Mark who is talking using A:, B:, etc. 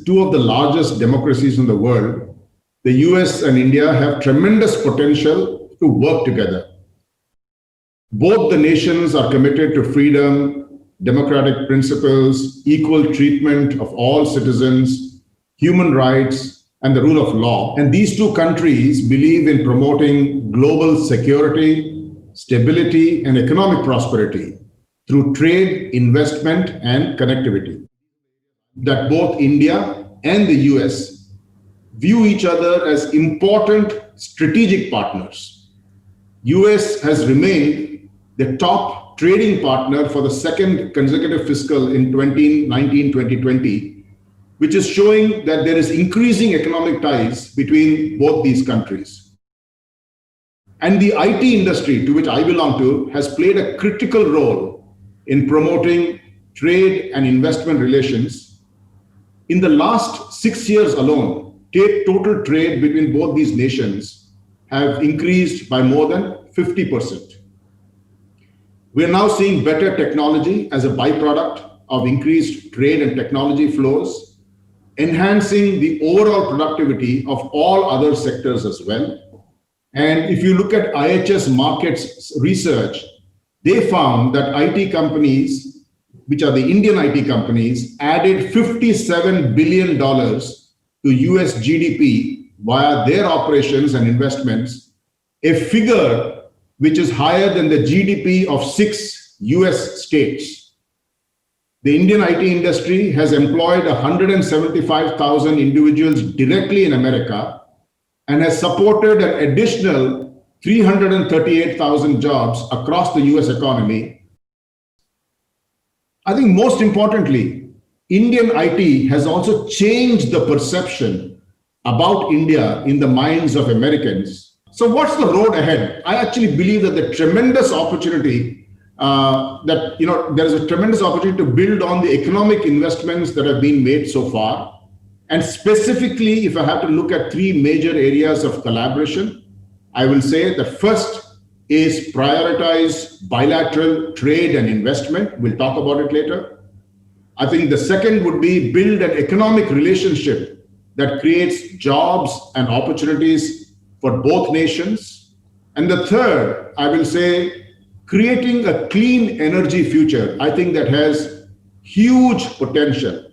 A: two of the largest democracies in the world, the US and India have tremendous potential to work together. Both the nations are committed to freedom, democratic principles, equal treatment of all citizens, human rights, and the rule of law. And these two countries believe in promoting global security, stability, and economic prosperity through trade, investment, and connectivity. That both India and the US view each other as important strategic partners. US has remained the top trading partner for the second consecutive fiscal in 2019-2020, which is showing that there is increasing economic ties between both these countries. And the IT industry, to which I belong to, has played a critical role in promoting trade and investment relations. In the last 6 years alone, total trade between both these nations have increased by more than 50%. We are now seeing better technology as a byproduct of increased trade and technology flows, enhancing the overall productivity of all other sectors as well. And if you look at IHS Markit's research, they found that IT companies, which are the Indian IT companies, added $57 billion to US GDP via their operations and investments, a figure which is higher than the GDP of 6 US states. The Indian IT industry has employed 175,000 individuals directly in America and has supported an additional 338,000 jobs across the US economy. I think most importantly, Indian IT has also changed the perception about India in the minds of Americans. So what's the road ahead? I actually believe that the tremendous opportunity there is a tremendous opportunity to build on the economic investments that have been made so far. And specifically, if I have to look at three major areas of collaboration, I will say the first is prioritize bilateral trade and investment. We'll talk about it later. I think the second would be build an economic relationship that creates jobs and opportunities for both nations. And the third, I will say, creating a clean energy future. I think that has huge potential.